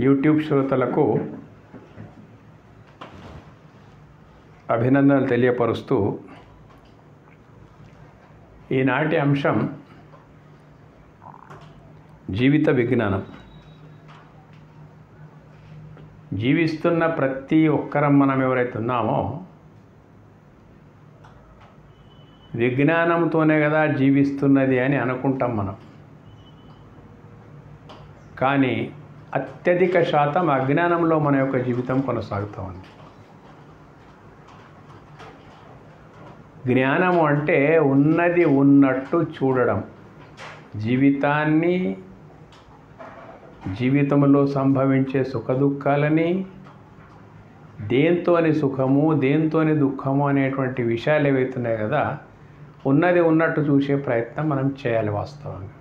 YouTube శ్రోతలకు అభినందనలు తెలియపరుస్తూ ఈనాటి అంశం జీవిత విజ్ఞానం. జీవిస్తున్న ప్రతి ఒక్కరం మనం ఎవరైతే ఉన్నామో విజ్ఞానంతోనే కదా జీవిస్తున్నది అని అనుకుంటాం మనం. కానీ అత్యధిక శాతం అజ్ఞానంలో మన యొక్క జీవితం కొనసాగుతూ ఉంది. జ్ఞానము అంటే ఉన్నది ఉన్నట్టు చూడడం, జీవితంలో సంభవించే సుఖదుఖాలని, దేంతోని సుఖము దేంతోని దుఃఖము అనేటువంటి విషయాలు ఏవైతున్నాయి కదా, ఉన్నది ఉన్నట్టు చూసే ప్రయత్నం మనం చేయాలి వాస్తవంగా.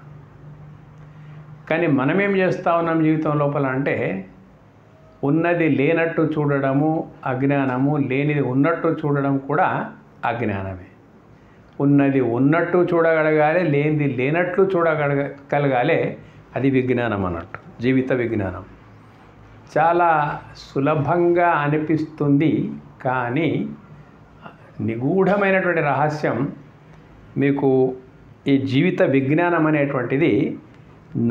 కానీ మనమేం చేస్తూ ఉన్నాం జీవితం లోపల అంటే ఉన్నది లేనట్టు చూడడము అజ్ఞానము, లేనిది ఉన్నట్టు చూడడం కూడా అజ్ఞానమే. ఉన్నది ఉన్నట్టు చూడగలగాలి, లేనిది లేనట్లు చూడగలగాలి, అది విజ్ఞానం అన్నట్టు. జీవిత విజ్ఞానం చాలా సులభంగా అనిపిస్తుంది, కానీ నిగూఢమైనటువంటి రహస్యం మీకు ఈ జీవిత విజ్ఞానం అనేటువంటిది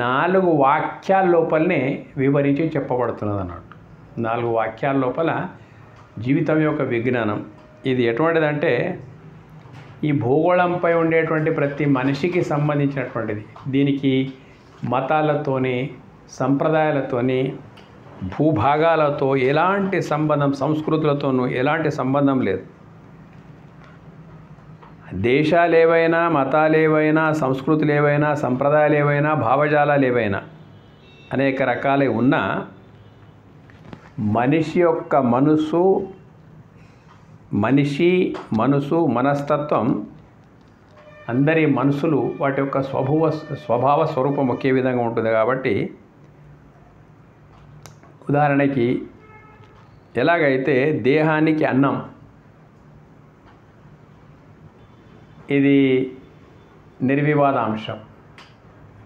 4 వాక్యాల లోపలనే వివరించి చెప్పబడుతున్నది అన్నట్టు. 4 వాక్యాల లోపల జీవితం యొక్క విజ్ఞానం ఇది ఎటువంటిదంటే ఈ భూగోళంపై ఉండేటువంటి ప్రతి మనిషికి సంబంధించినటువంటిది. దీనికి మతాలతోని, సంప్రదాయాలతోని, భూభాగాలతో ఎలాంటి సంబంధం, సంస్కృతులతోనూ ఎలాంటి సంబంధం లేదు. దేశాలు ఏవైనా, మతాలు ఏవైనా, సంస్కృతులు ఏవైనా, సంప్రదాయాలు ఏవైనా, భావజాలాలు ఏవైనా అనేక రకాలై ఉన్నా మనిషి యొక్క మనస్తత్వం, అందరి మనసులు వాటి యొక్క స్వభావ స్వరూపం ఒకే విధంగా ఉంటుంది. కాబట్టి ఉదాహరణకి ఎలాగైతే దేహానికి అన్నం, ఇది నిర్వివాద అంశం.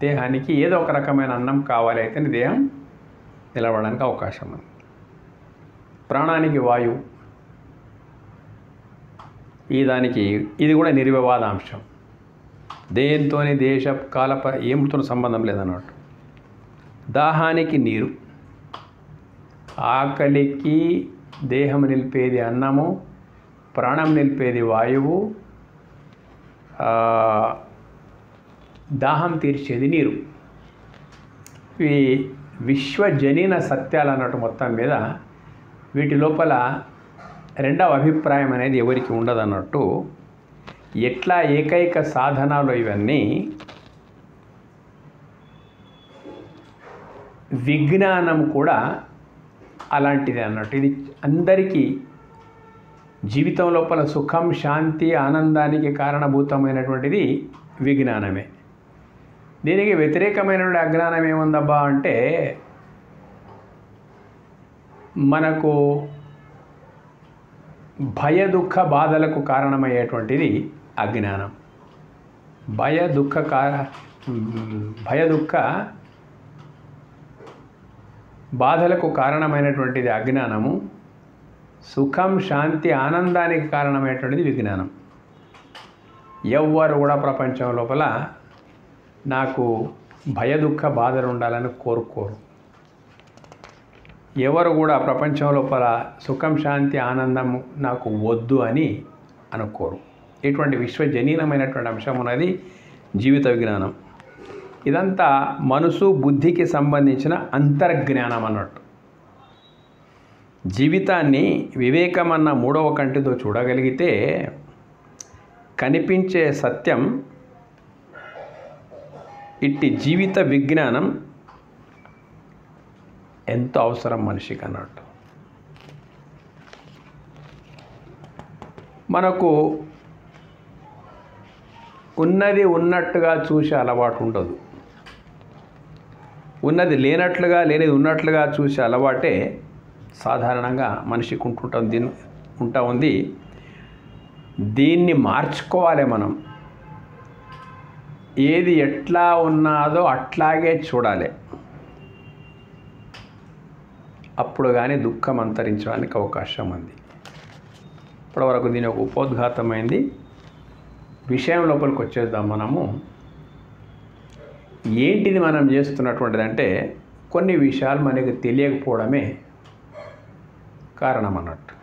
దేహానికి ఏదో ఒక రకమైన అన్నం కావాలి, అయితే దేహం నిలవడానికి అవకాశం ఉంది. ప్రాణానికి వాయువు, ఇది కూడా నిర్వివాద అంశం. దేంతోని దేశ కాల ఏమితో సంబంధం లేదన్నట్టు. దాహానికి నీరు, ఆకలికి దేహం నిలిపేది అన్నము, ప్రాణం నిలిపేది వాయువు, దాహం తీర్చేది నీరు. ఇవి విశ్వజనీన సత్యాలు అన్నట్టు. మొత్తం మీద వీటి లోపల రెండవ అభిప్రాయం అనేది ఎవరికి ఉండదన్నట్టు. ఎట్లా ఏకైక సాధనాలు ఇవన్నీ, విజ్ఞానం కూడా అలాంటిది అన్నట్టు. ఇది అందరికీ జీవితం లోపల సుఖం, శాంతి, ఆనందానికి కారణభూతమైనటువంటిది విజ్ఞానమే. దీనికి వ్యతిరేకమైనటువంటి అజ్ఞానం ఏముందబ్బా అంటే మనకు భయ దుఃఖ బాధలకు కారణమయ్యేటువంటిది అజ్ఞానం. భయ దుఃఖ బాధలకు కారణమైనటువంటిది అజ్ఞానము. సుఖం, శాంతి, ఆనందానికి కారణమైనటువంటిది విజ్ఞానం. ఎవ్వరు కూడా ప్రపంచం లోపల నాకు భయ దుఃఖ బాధలు ఉండాలని కోరుకోరు. ఎవరు కూడా ప్రపంచం లోపల సుఖం, శాంతి, ఆనందము నాకు వద్దు అని అనుకోరు. ఇటువంటి విశ్వజనీనమైనటువంటి అంశం ఉన్నది జీవిత విజ్ఞానం. ఇదంతా మనసు, బుద్ధికి సంబంధించిన అంతర్జ్ఞానం అన్నట్టు. జీవితాన్ని వివేకం అన్న 3వ కంటితో చూడగలిగితే కనిపించే సత్యం, ఇట్టి జీవిత విజ్ఞానం ఎంతో అవసరం మనిషికి అన్నట్టు. మనకు ఉన్నది ఉన్నట్టుగా చూసే అలవాటు ఉండదు. ఉన్నది లేనట్లుగా, లేనిది ఉన్నట్లుగా చూసే అలవాటే సాధారణంగా మనిషికి ఉంటా ఉంది. దీన్ని మార్చుకోవాలి మనం. ఏది ఎట్లా ఉన్నాదో అట్లాగే చూడాలి. అప్పుడు కానీ దుఃఖం అంతరించడానికి అవకాశం ఉంది. ఇప్పటివరకు దీని ఒక ఉపోద్ఘాతమైంది. విషయం లోపలికి వచ్చేద్దాం. మనము ఏంటిది మనం చేస్తున్నటువంటిది అంటే కొన్ని విషయాలు మనకి తెలియకపోవడమే కారణం అన్నట్టు.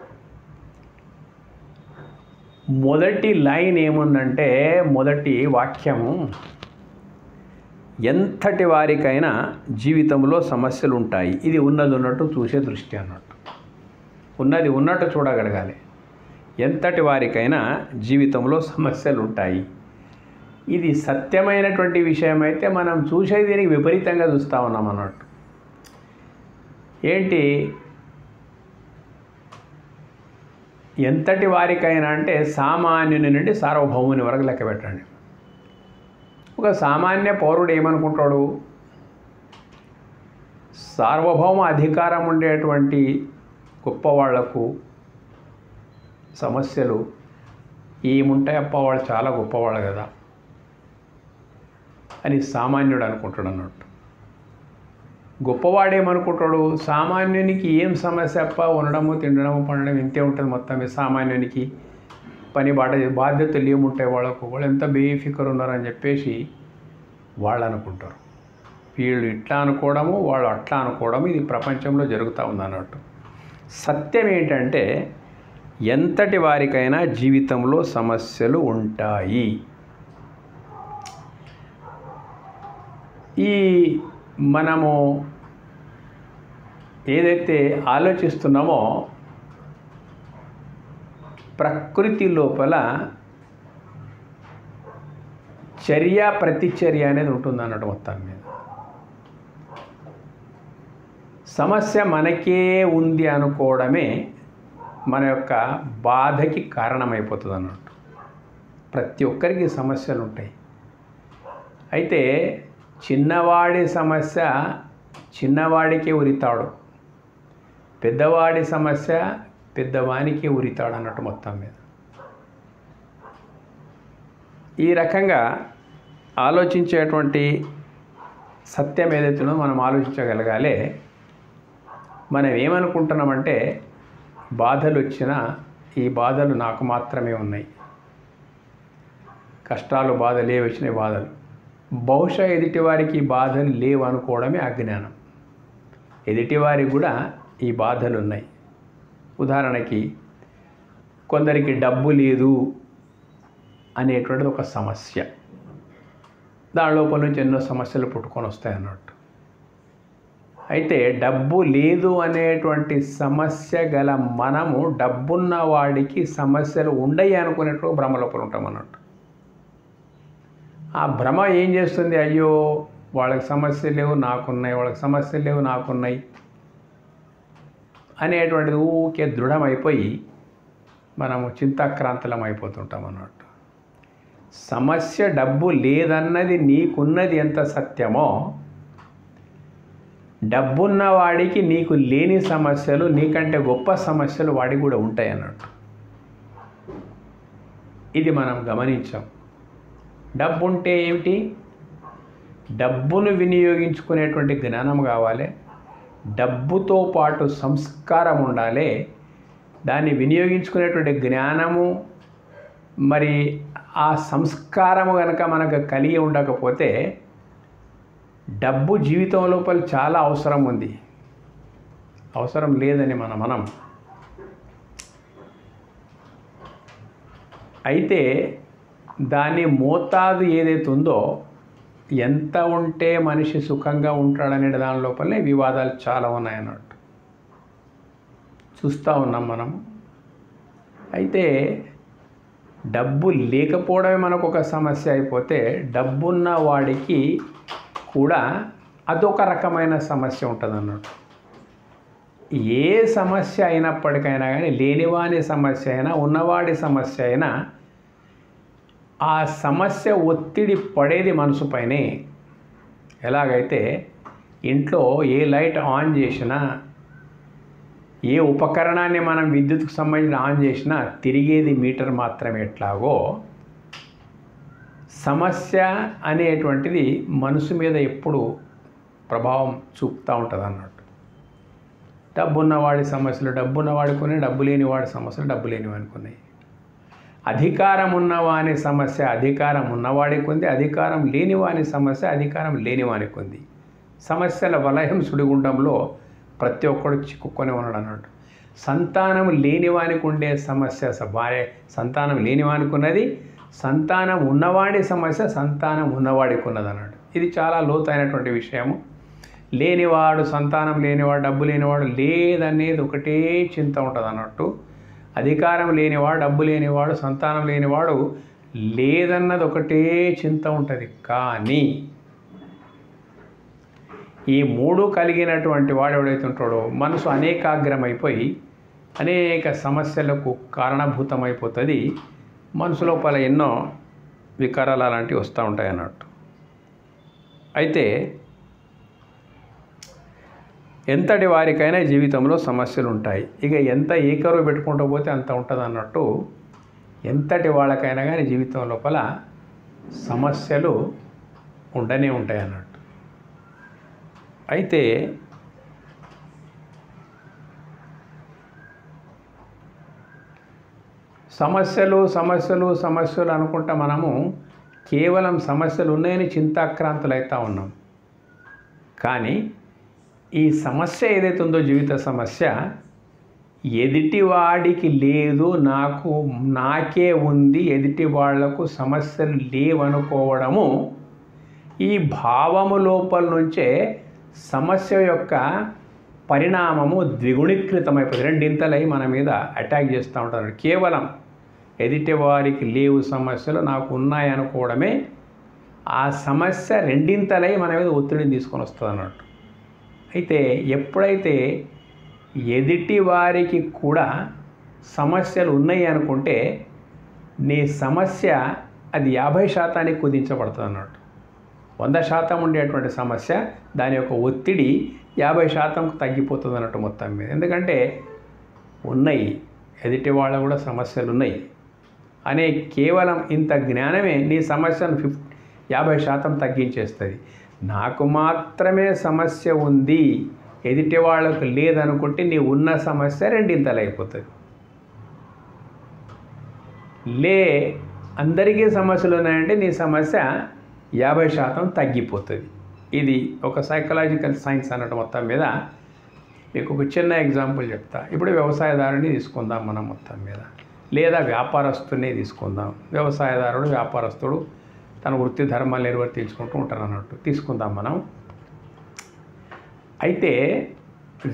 మొదటి లైన్ ఏముందంటే, మొదటి వాక్యము, ఎంతటి వారికైనా జీవితంలో సమస్యలు ఉంటాయి. ఇది ఉన్నది ఉన్నట్టు చూసే దృష్టి అన్నట్టు. ఉన్నది ఉన్నట్టు చూడగలగాలి. ఎంతటి వారికైనా జీవితంలో సమస్యలు ఉంటాయి. ఇది సత్యమైనటువంటి విషయం అయితే మనం చూసేది దీనికి విపరీతంగా చూస్తూ ఉన్నాం అన్నట్టు. ఏంటి ఎంతటి వారికైనా అంటే సామాన్యుని నుండి సార్వభౌముని వరకు లెక్క పెట్టండి. ఒక సామాన్య పౌరుడు ఏమనుకుంటాడు, సార్వభౌమ అధికారం ఉండేటువంటి గొప్పవాళ్లకు సమస్యలు ఏముంటాయి అప్ప, వాళ్ళు చాలా గొప్పవాళ్ళు కదా అని సామాన్యుడు అనుకుంటాడు అన్నట్టు. గొప్పవాడేమనుకుంటాడు, సామాన్యునికి ఏం సమస్య అప్ప, ఉండడము తినడము పండడం ఇంతే ఉంటుంది, మొత్తం సామాన్యునికి పని బాధ్యతలు ఏముంటాయి వాళ్ళకు, వాళ్ళు ఎంత బేఫికర్ ఉన్నారని చెప్పేసి వాళ్ళు అనుకుంటారు. వీళ్ళు ఇట్లా అనుకోవడము, వాళ్ళు అట్లా అనుకోవడము, ఇది ప్రపంచంలో జరుగుతూ ఉందన్నట్టు. సత్యం ఏంటంటే ఎంతటి వారికైనా జీవితంలో సమస్యలు ఉంటాయి. ఈ మనము ఏదైతే ఆలోచిస్తున్నామో ప్రకృతి లోపల చర్య ప్రతిచర్య అనేది ఉంటుంది అన్నట్టు. మొత్తం మీద సమస్య మనకే ఉంది అనుకోవడమే మన యొక్క బాధకి కారణమైపోతుంది అన్నట్టు. ప్రతి ఒక్కరికి సమస్యలు ఉంటాయి. అయితే చిన్నవాడి సమస్య చిన్నవాడికే ఉరితాడు, పెద్దవాడి సమస్య పెద్దవానికే ఉరితాడు అన్నట్టు. మొత్తం మీద ఈ రకంగా ఆలోచించేటువంటి సత్యం ఏదైతుందో మనం ఆలోచించగలగాలి. మనం ఏమనుకుంటున్నామంటే బాధలు వచ్చినా ఈ బాధలు నాకు మాత్రమే ఉన్నాయి, కష్టాలు బాధలు ఏ వచ్చినాయి బాధలు, బహుశా ఎదుటివారికి బాధలు లేవు అనుకోవడమే అజ్ఞానం. ఎదుటివారికి కూడా ఈ బాధలు ఉన్నాయి. ఉదాహరణకి కొందరికి డబ్బు లేదు అనేటువంటిది ఒక సమస్య, దాని లోపల నుంచి ఎన్నో సమస్యలు పుట్టుకొని వస్తాయి అన్నట్టు. అయితే డబ్బు లేదు అనేటువంటి సమస్య గల మనము డబ్బున్న వాడికి సమస్యలు ఉండయి అనుకునేట్టు భ్రమ లోపల ఉంటాం అన్నట్టు. ఆ భ్రమ ఏం చేస్తుంది, అయ్యో వాళ్ళకి సమస్యలు లేవు నాకున్నాయి, వాళ్ళకి సమస్యలు లేవు నాకున్నాయి అనేటువంటిది ఊకే దృఢమైపోయి మనము చింతాక్రాంతలం అయిపోతుంటాం అన్నట్టు. సమస్య డబ్బు లేదన్నది నీకున్నది ఎంత సత్యమో, డబ్బున్న వాడికి నీకు లేని సమస్యలు, నీకంటే గొప్ప సమస్యలు వాడికి కూడా ఉంటాయి అన్నట్టు. ఇది మనం గమనించాం. డబ్బు ఉంటే ఏమిటి, డబ్బును వినియోగించుకునేటువంటి జ్ఞానం కావాలి, డబ్బుతో పాటు సంస్కారం ఉండాలి. దాన్ని వినియోగించుకునేటువంటి జ్ఞానము మరి ఆ సంస్కారము కనుక మనకు కలిగి ఉండకపోతే డబ్బు జీవితం లోపల చాలా అవసరం ఉంది, అవసరం లేదని మనం అయితే దాని మోతాదు ఏదైతే ఉందో, ఎంత ఉంటే మనిషి సుఖంగా ఉంటాడనే దాని లోపలనే వివాదాలు చాలా ఉన్నాయన్నట్టు చూస్తూ ఉన్నాం మనం. అయితే డబ్బు లేకపోవడమే మనకు ఒక సమస్య అయిపోతే, డబ్బున్న వాడికి కూడా అదొక రకమైన సమస్య ఉంటుంది అన్నట్టు. ఏ సమస్య అయినప్పటికైనా కానీ, లేనివాని సమస్య అయినా ఉన్నవాడి సమస్య అయినా, ఆ సమస్య ఒత్తిడి పడేది మనసు పైనే. ఎలాగైతే ఇంట్లో ఏ లైట్ ఆన్ చేసినా, ఏ ఉపకరణాన్ని మనం విద్యుత్కు సంబంధించిన ఆన్ చేసినా తిరిగేది మీటర్ మాత్రమే ఎట్లాగో, సమస్య అనేటువంటిది మనసు మీద ఎప్పుడు ప్రభావం చూపుతూ ఉంటుంది అన్నట్టు. డబ్బున్నవాడి సమస్యలు డబ్బున్నవాడికి ఉన్నాయి, డబ్బు లేనివాడి సమస్యలు డబ్బు లేనివాడికి ఉన్నాయి. అధికారం ఉన్నవాని సమస్య అధికారం ఉన్నవాడికి ఉంది, అధికారం లేనివాని సమస్య అధికారం లేనివానికి ఉంది. సమస్యల వలయం సుడిగుండంలో ప్రతి ఒక్కడు చిక్కుకొని ఉన్నాడు అన్నట్టు. సంతానం లేనివానికి ఉండే సమస్య సంతానం లేనివానికి ఉన్నది, సంతానం ఉన్నవాడి సమస్య సంతానం ఉన్నవాడికి ఉన్నది అన్నట్టు. ఇది చాలా లోతైనటువంటి విషయము. లేనివాడు సంతానం లేనివాడు డబ్బు లేనివాడు లేదనేది ఒకటే చింత ఉంటుంది అన్నట్టు. అధికారం లేనివాడు డబ్బు లేనివాడు సంతానం లేనివాడు లేదన్నది ఒకటే చింత ఉంటుంది. కానీ ఈ మూడు కలిగినటువంటి వాడు ఎవడైతే ఉంటాడో మనసు అనేకాగ్రమైపోయి అనేక సమస్యలకు కారణభూతమైపోతుంది. మనసు లోపల ఎన్నో వికారాలు అలాంటివి వస్తూ ఉంటాయి అన్నట్టు. అయితే ఎంతటి వారికైనా జీవితంలో సమస్యలు ఉంటాయి. ఇక ఎంత ఏకరువు పెట్టుకుంటూ పోతే అంత ఉంటుంది అన్నట్టు. ఎంతటి వాళ్ళకైనా కానీ జీవితం లోపల సమస్యలు ఉండనే ఉంటాయి అన్నట్టు. అయితే సమస్యలు సమస్యలు సమస్యలు అనుకుంటా మనము కేవలం సమస్యలు ఉన్నాయని చింతాక్రాంతులు అవుతూ ఉన్నాం. కానీ ఈ సమస్య ఏదైతే ఉందో జీవిత సమస్య ఎదుటివాడికి లేదు, నాకే ఉంది, ఎదుటి వాళ్లకు సమస్యలు లేవనుకోవడము ఈ భావము లోపల నుంచే సమస్య యొక్క పరిణామము ద్విగుణీకృతమైపోతుంది. రెండింతలై మన మీద అటాక్ చేస్తూ ఉంటారు. కేవలం ఎదుటి వారికి లేవు సమస్యలు నాకు ఉన్నాయి అనుకోవడమే ఆ సమస్య రెండింతలై మన మీద ఒత్తిడిని తీసుకొని వస్తుంది అన్నట్టు. అయితే ఎప్పుడైతే ఎదుటి వారికి కూడా సమస్యలు ఉన్నాయి అనుకుంటే నీ సమస్య అది 50% కుదించబడుతుంది అన్నట్టు. 100% ఉండేటువంటి సమస్య దాని యొక్క ఒత్తిడి 50% తగ్గిపోతుంది అన్నట్టు మొత్తం మీద. ఎందుకంటే ఉన్నాయి, ఎదుటి వాళ్ళ కూడా సమస్యలు ఉన్నాయి అనే కేవలం ఇంత జ్ఞానమే నీ సమస్యను 50% తగ్గించేస్తుంది. నాకు మాత్రమే సమస్య ఉంది, ఎదుటి వాళ్ళకు లేదనుకుంటే నీ ఉన్న సమస్య రెండింతలు అయిపోతుంది. అందరికీ సమస్యలు ఉన్నాయంటే నీ సమస్య 50% తగ్గిపోతుంది. ఇది ఒక సైకలాజికల్ సైన్స్ అన్నట్టు. మొత్తం మీద మీకు ఒక చిన్న ఎగ్జాంపుల్ చెప్తా. ఇప్పుడు వ్యవసాయదారుని తీసుకుందాం మనం మొత్తం మీద, లేదా వ్యాపారస్తుని తీసుకుందాం. వ్యవసాయదారుడు వ్యాపారస్తుడు తన వృత్తి ధర్మాలు నిర్వర్తించుకుంటూ ఉంటారు అన్నట్టు తీసుకుందాం మనం. అయితే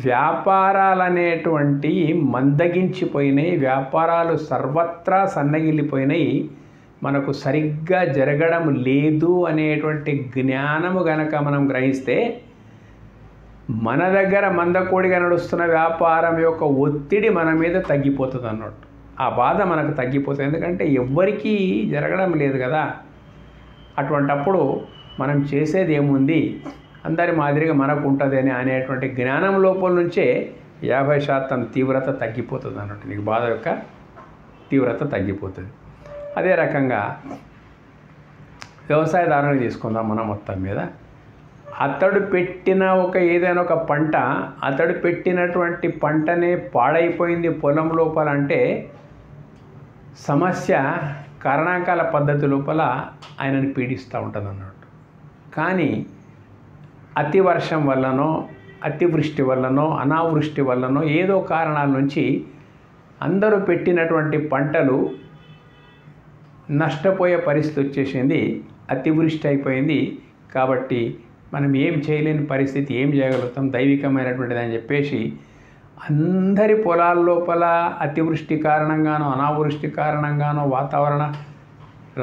వ్యాపారాలు అనేటువంటి మందగించిపోయినాయి, వ్యాపారాలు సర్వత్రా సన్నగిల్లిపోయినాయి, మనకు సరిగ్గా జరగడం లేదు అనేటువంటి జ్ఞానము గనక మనం గ్రహిస్తే మన దగ్గర మందకోడిగా నడుస్తున్న వ్యాపారం యొక్క ఒత్తిడి మన మీద తగ్గిపోతుంది అన్నట్టు. ఆ బాధ మనకు తగ్గిపోతుంది. ఎందుకంటే ఎవ్వరికీ జరగడం లేదు కదా. అటువంటప్పుడు మనం చేసేది ఏముంది, అందరి మాదిరిగా మనకు ఉంటుంది అనేటువంటి జ్ఞానం లోపల నుంచే 50% తీవ్రత తగ్గిపోతుంది అన్నట్టు. నీకు బాధ యొక్క తీవ్రత తగ్గిపోతుంది. అదే రకంగా వ్యవసాయదారుని తీసుకుందాం మనం మొత్తం మీద. అతడు పెట్టిన ఏదైనా ఒక పంట, అతడు పెట్టినటువంటి పంటనే పాడైపోయింది పొలం లోపల అంటే సమస్య కారణాంకాల పద్ధతి లోపల ఆయనను పీడిస్తూ ఉంటుంది అన్నట్టు. కానీ అతి వర్షం వల్లనో అతివృష్టి వల్లనో అనావృష్టి వల్లనో ఏదో కారణాల నుంచి అందరూ పెట్టినటువంటి పంటలు నష్టపోయే పరిస్థితి వచ్చేసింది, అతివృష్టి అయిపోయింది. కాబట్టి మనం ఏం చేయలేని పరిస్థితి, ఏం చేయగలుగుతాం, దైవికమైనటువంటిది అని చెప్పేసి అందరి పొలాల లోపల అతివృష్టి కారణంగానో అనావృష్టి కారణంగానో వాతావరణ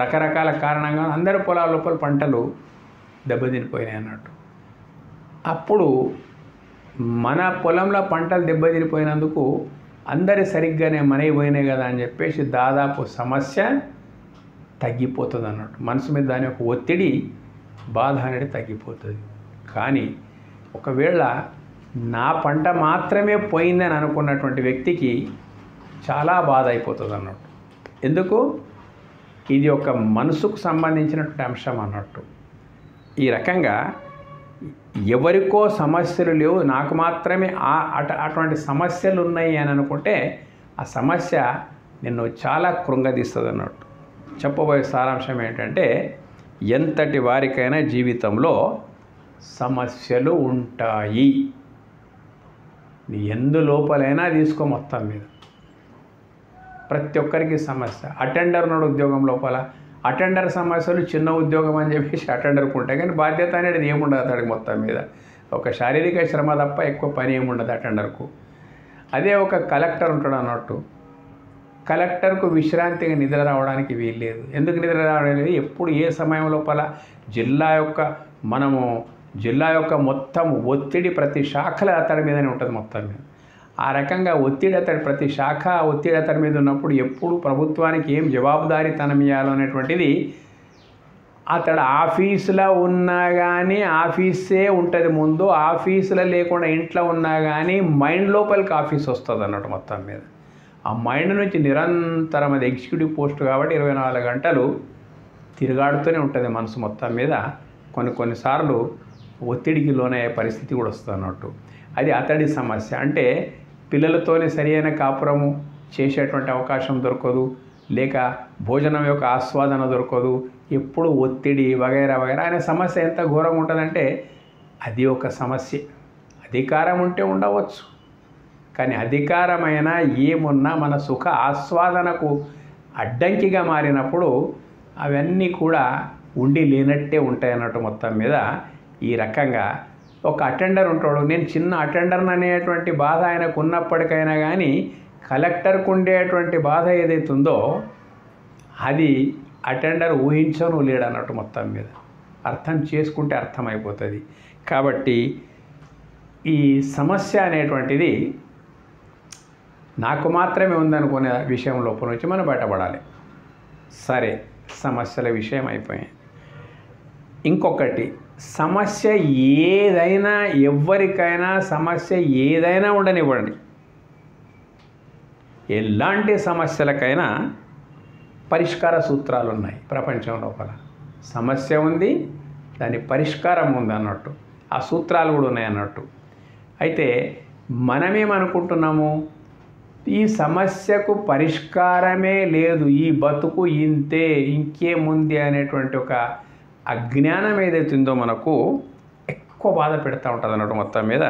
రకరకాల కారణంగానో అందరి పొలాల లోపల పంటలు దెబ్బతినిపోయినాయి అన్నట్టు. అప్పుడు మన పొలంలో పంటలు దెబ్బతినిపోయినందుకు అందరి సరిగ్గానే మనవి పోయినాయి కదా అని చెప్పేసి దాదాపు సమస్య తగ్గిపోతుంది అన్నట్టు. మనసు మీద దాని యొక్క ఒత్తిడి బాధ అనేది తగ్గిపోతుంది. కానీ ఒకవేళ నా పంట మాత్రమే పోయిందని అనుకున్నటువంటి వ్యక్తికి చాలా బాధ అయిపోతుంది అన్నట్టు. ఎందుకు? ఇది ఒక మనసుకు సంబంధించినటువంటి అంశం అన్నట్టు. ఈ రకంగా ఎవరికో సమస్యలు లేవు, నాకు మాత్రమే అటువంటి సమస్యలు ఉన్నాయి అని అనుకుంటే ఆ సమస్య నిన్ను చాలా కృంగదీస్తుంది అన్నట్టు. చెప్పబోయే సారాంశం ఏంటంటే, ఎంతటి వారికైనా జీవితంలో సమస్యలు ఉంటాయి. నీ ఎందు లోపలైనా తీసుకో, మొత్తం మీద ప్రతి ఒక్కరికి సమస్య. అటెండర్ ఉన్నాడు ఉద్యోగం లోపల, అటెండర్ సమస్యలు చిన్న ఉద్యోగం అని చెప్పేసి అటెండర్కి ఉంటాయి, కానీ బాధ్యత అనేది ఏముండదు అతడికి మొత్తం మీద. ఒక శారీరక శ్రమ తప్ప ఎక్కువ పని ఏముండదు అటెండర్కు. అదే ఒక కలెక్టర్ ఉంటాడు అన్నట్టు, కలెక్టర్కు విశ్రాంతిగా నిద్ర రావడానికి వీల్లేదు. ఎందుకు నిద్ర రావడానికి? ఎప్పుడు ఏ సమయం లోపల జిల్లా యొక్క మొత్తం ఒత్తిడి ప్రతి శాఖల అతడి మీదనే ఉంటుంది మొత్తం మీద. ఆ రకంగా ప్రతి శాఖ ఒత్తిడి అతడి మీద ఉన్నప్పుడు ఎప్పుడు ప్రభుత్వానికి ఏం జవాబుదారీతనం ఇవ్వాలో అనేటువంటిది, అతడు ఆఫీసులో ఉన్నా కానీ ఆఫీసే ఉంటుంది ముందు, ఆఫీసులో లేకుండా ఇంట్లో ఉన్నా కానీ మైండ్ లోపలికి ఆఫీస్ వస్తుంది అన్నట్టు మొత్తం మీద. ఆ మైండ్ నుంచి నిరంతరం, అది ఎగ్జిక్యూటివ్ పోస్ట్ కాబట్టి 24 గంటలు తిరుగాడుతూనే ఉంటుంది మనసు మొత్తం మీద. కొన్నిసార్లు ఒత్తిడికి లోనయ్యే పరిస్థితి కూడా వస్తుంది అన్నట్టు. అది అతడి సమస్య. అంటే పిల్లలతోనే సరైన కాపురము చేసేటువంటి అవకాశం దొరకదు, లేక భోజనం యొక్క ఆస్వాదన దొరకదు, ఎప్పుడు ఒత్తిడి వగైరా వగైరా. ఆయన సమస్య ఎంత ఘోరంగా ఉంటుందంటే అది ఒక సమస్య. అధికారం ఉంటే ఉండవచ్చు, కానీ అధికారమైనా ఏమున్నా మన సుఖ ఆస్వాదనకు అడ్డంకిగా మారినప్పుడు అవన్నీ కూడా ఉండి లేనట్టే ఉంటాయి అన్నట్టు మొత్తం మీద. ఈ రకంగా ఒక అటెండర్ ఉంటాడు, నేను చిన్న అటెండర్ని అనేటువంటి బాధ ఆయనకు ఉన్నప్పటికైనా కానీ కలెక్టర్కు ఉండేటువంటి బాధ ఏదైతే ఉందో అది అటెండర్ ఊహించను లేడు అన్నట్టు మొత్తం మీద. అర్థం చేసుకుంటే అర్థమైపోతుంది. కాబట్టి ఈ సమస్య అనేటువంటిది నాకు మాత్రమే ఉందనుకునే విషయం లోపల నుంచి మనం బయటపడాలి. సరే, సమస్యల విషయం అయిపోయాయి. ఇంకొకటి, సమస్య ఏదైనా, ఎవరికైనా సమస్య ఏదైనా ఉండనివ్వండి, ఎలాంటి సమస్యలకైనా పరిష్కార సూత్రాలు ఉన్నాయి ప్రపంచం లోపల. సమస్య ఉంది, దాని పరిష్కారం ఉంది అన్నట్టు, ఆ సూత్రాలు కూడా ఉన్నాయి అన్నట్టు. అయితే మనమేమనుకుంటున్నాము, ఈ సమస్యకు పరిష్కారమే లేదు, ఈ బతుకు ఇంతే, ఇంకేముంది అనేటువంటి ఒక అజ్ఞానం ఏదైతుందో మనకు ఎక్కువ బాధ పెడతా ఉంటుంది అన్నట్టు. మొత్తం మీద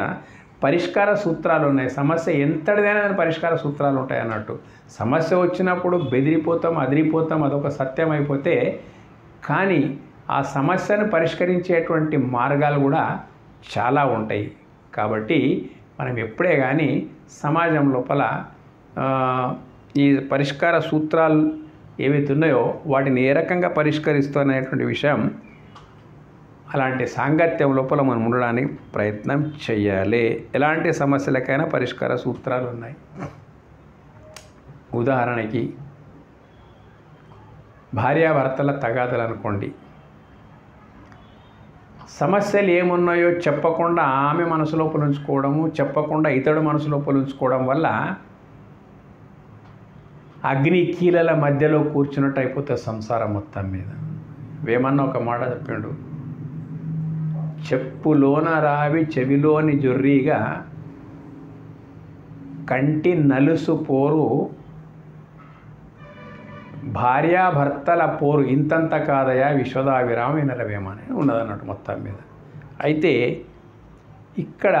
పరిష్కార సూత్రాలు ఉన్నాయి. సమస్య ఎంతటిదైనా దాని పరిష్కార సూత్రాలు ఉంటాయి అన్నట్టు. సమస్య వచ్చినప్పుడు బెదిరిపోతాం, అదిరిపోతాం, అదొక సత్యం అయిపోతే, కానీ ఆ సమస్యను పరిష్కరించేటువంటి మార్గాలు కూడా చాలా ఉంటాయి. కాబట్టి మనం ఎప్పుడే కానీ సమాజం లోపల ఈ పరిష్కార సూత్రాలు ఏవైతే ఉన్నాయో వాటిని ఏ రకంగా పరిష్కరిస్తున్నటువంటి విషయం, అలాంటి సాంగత్యం లోపల మనం ఉండడానికి ప్రయత్నం చేయాలి. ఎలాంటి సమస్యలకైనా పరిష్కార సూత్రాలు ఉన్నాయి. ఉదాహరణకి భార్యాభర్తల తగాదలు అనుకోండి. సమస్యలు ఏమున్నాయో చెప్పకుండా ఆమె మనసు లోపల ఉంచుకోవడము, చెప్పకుండా ఇతడు మనసు లోపల ఉంచుకోవడం వల్ల అగ్ని కీలల మధ్యలో కూర్చున్నట్టు అయిపోతుంది సంసారం మొత్తం మీద. వేమన్నా ఒక మాట చెప్పిండు, చెప్పులోన రావి చెవిలోని జొర్రిగా కంటి నలుసు పోరు భార్యాభర్తల పోరు ఇంతంత కాదయా విశ్వదావిరామ వినరవేమని ఉన్నదన్నట్టు మొత్తం మీద. అయితే ఇక్కడ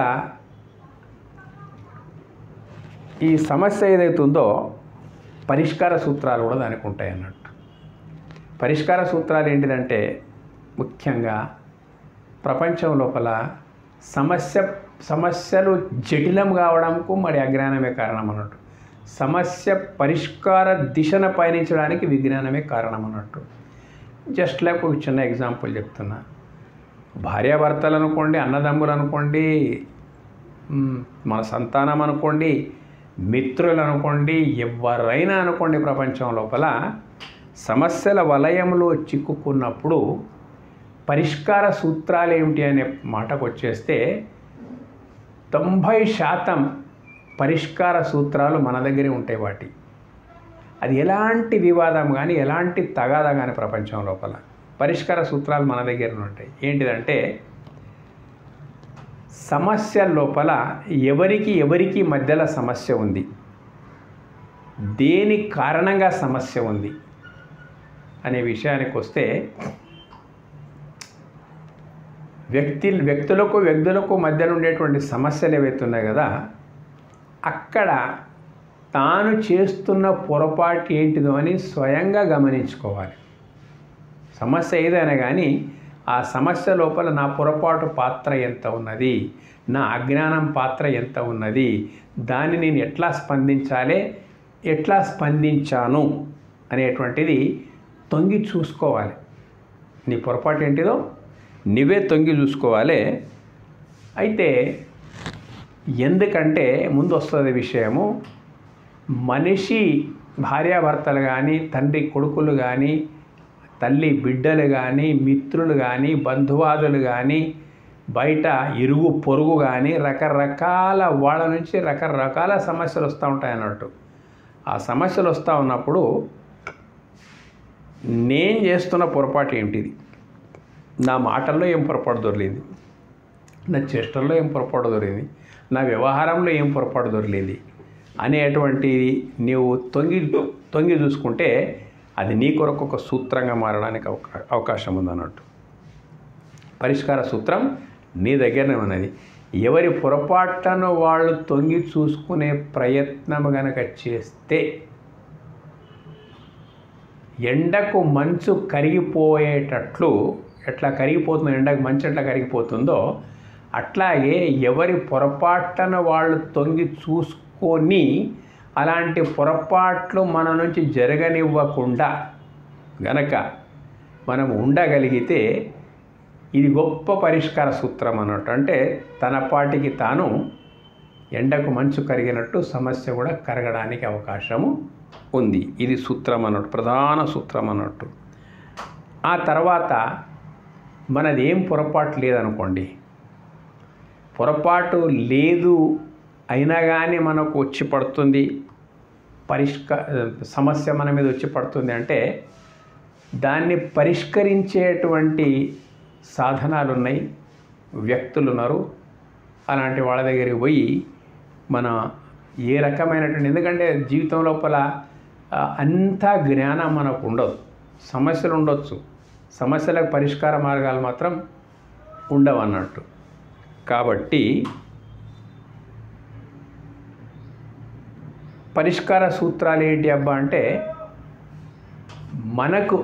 ఈ సమస్య ఏదైతే ఉందో పరిష్కార సూత్రాలు కూడా దానికి ఉంటాయి అన్నట్టు. పరిష్కార సూత్రాలు ఏంటిదంటే, ముఖ్యంగా ప్రపంచం లోపల సమస్యలు జటిలం కావడంకు మరి అజ్ఞానమే కారణం అన్నట్టు. సమస్య పరిష్కార దిశను పయనించడానికి విజ్ఞానమే కారణం అన్నట్టు. జస్ట్ లైక్ ఒక చిన్న ఎగ్జాంపుల్ చెప్తున్నా. భార్యాభర్తలు అనుకోండి, అన్నదమ్ములు అనుకోండి, మన సంతానం అనుకోండి, మిత్రులు అనుకోండి, ఎవరైనా అనుకోండి, ప్రపంచం లోపల సమస్యల వలయంలో చిక్కుకున్నప్పుడు పరిష్కార సూత్రాలు ఏమిటి అనే మాటకు వచ్చేస్తే 90% పరిష్కార సూత్రాలు మన దగ్గరే ఉంటాయి. అది ఎలాంటి వివాదం కానీ ఎలాంటి తగాదా కానీ ప్రపంచం లోపల పరిష్కార సూత్రాలు మన దగ్గర ఉంటాయి. ఏంటిదంటే సమస్య లోపల ఎవరికి మధ్యలో సమస్య ఉంది, దేని కారణంగా సమస్య ఉంది అనే విషయానికి వస్తే వ్యక్తులకు మధ్యలో ఉండేటువంటి సమస్యలు ఏవైతే ఉన్నాయి కదా, అక్కడ తాను చేస్తున్న పొరపాటు ఏంటిదో అని స్వయంగా గమనించుకోవాలి. సమస్య ఏదైనా కానీ ఆ సమస్య లోపల నా పొరపాటు పాత్ర ఎంత ఉన్నది, నా అజ్ఞానం పాత్ర ఎంత ఉన్నది, దాన్ని నేను ఎట్లా స్పందించాలి, ఎట్లా స్పందించాను అనేటువంటిది తొంగి చూసుకోవాలి. నీ పొరపాటు ఏంటిదో నువ్వే తొంగి చూసుకోవాలి. అయితే ఎందుకంటే ముందు వస్తుంది విషయము, మనిషి భార్యాభర్తలు కానీ, తండ్రి కొడుకులు కానీ, తల్లి బిడ్డలు కానీ, మిత్రులు కానీ, బంధువాదులు కానీ, బయట ఇరుగు పొరుగు కానీ రకరకాల వాళ్ళ నుంచి రకరకాల సమస్యలు వస్తూ ఉంటాయి అన్నట్టు. ఆ సమస్యలు వస్తూ ఉన్నప్పుడు నేను చేస్తున్న పొరపాటు ఏంటిది, నా మాటల్లో ఏం పొరపాటు దొరికింది, నా చేష్టల్లో ఏం పొరపాటు దొరికింది, నా వ్యవహారంలో ఏం పొరపాటు దొరికింది అనేటువంటిది నీవు తొంగి చూసుకుంటే అది నీ కొరకు ఒక సూత్రంగా మారడానికి అవకాశం ఉందన్నట్టు. పరిష్కార సూత్రం నీ దగ్గరనే ఉన్నది. ఎవరి పొరపాట్లను వాళ్ళు తొంగి చూసుకునే ప్రయత్నం కనుక చేస్తే ఎండకు మంచు కరిగిపోయేటట్లు, ఎట్లా కరిగిపోతుందో ఎండకు మంచు ఎట్లా కరిగిపోతుందో అట్లాగే ఎవరి పొరపాట్లను వాళ్ళు తొంగి చూసుకొని అలాంటి పొరపాట్లు మన నుంచి జరగనివ్వకుండా గనక మనం ఉండగలిగితే ఇది గొప్ప పరిష్కార సూత్రం అన్నట్టు. అంటే తన పాటికి తాను ఎండకు మంచు కరిగినట్టు సమస్య కూడా కరగడానికి అవకాశము ఉంది. ఇది సూత్రం అన్నట్టు, ప్రధాన సూత్రం అన్నట్టు. ఆ తర్వాత మనది ఏం పొరపాటు లేదనుకోండి, పొరపాటు లేదు అయినా కానీ మనకు వచ్చి పడుతుంది, సమస్య మన మీద వచ్చి పడుతుంది అంటే దాన్ని పరిష్కరించేటువంటి సాధనాలు ఉన్నాయి, వ్యక్తులు ఉన్నారు. అలాంటి వాళ్ళ దగ్గరికి పోయి మన ఏ రకమైనటువంటి, ఎందుకంటే జీవితం లోపల అంతా జ్ఞానం మనకు ఉండదు, సమస్యలు ఉండొచ్చు, సమస్యలకు పరిష్కార మార్గాలు మాత్రం ఉండవు అన్నట్టు. కాబట్టి పరిష్కార సూత్రాలు ఏంటి అబ్బా అంటే, మనకు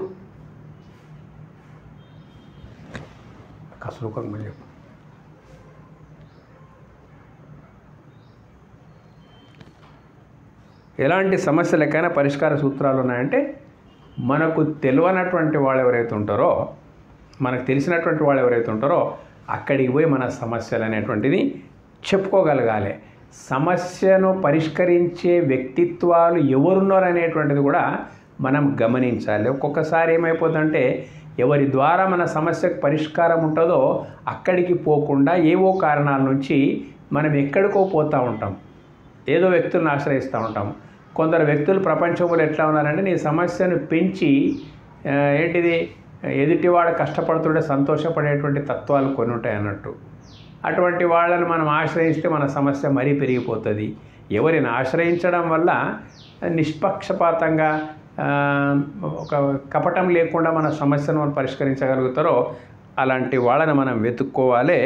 కసులుకోమని చెప్పు, ఎలాంటి సమస్యలకైనా పరిష్కార సూత్రాలు ఉన్నాయంటే మనకు తెలియనటువంటి వాళ్ళు ఎవరైతే ఉంటారో, మనకు తెలిసినటువంటి వాళ్ళు ఎవరైతే ఉంటారో అక్కడికి పోయి మన సమస్యలు అనేటువంటిది చెప్పుకోగలగాలి. సమస్యను పరిష్కరించే వ్యక్తిత్వాలు ఎవరున్నారు అనేటువంటిది కూడా మనం గమనించాలి. ఒక్కొక్కసారి ఏమైపోతుందంటే ఎవరి ద్వారా మన సమస్యకు పరిష్కారం ఉంటుందో అక్కడికి పోకుండా ఏవో కారణాల నుంచి మనం ఎక్కడికో పోతూ ఉంటాం, ఏదో వ్యక్తులను ఆశ్రయిస్తూ ఉంటాం. కొందరు వ్యక్తులు ప్రపంచంలో ఎట్లా ఉన్నారంటే నీ సమస్యను పెంచి ఏంటిది ఎదుటివాడు కష్టపడుతుంటే సంతోషపడేటువంటి తత్వాలు కొన్ని ఉంటాయి అన్నట్టు. అటువంటి వాళ్ళని మనం ఆశ్రయిస్తే మన సమస్య మరీ పెరిగిపోతుంది. ఎవరిని ఆశ్రయించడం వల్ల నిష్పక్షపాతంగా ఒక కపటం లేకుండా మన సమస్యను మనం పరిష్కరించగలుగుతారో అలాంటి వాళ్ళని మనం వెతుక్కోవాలి.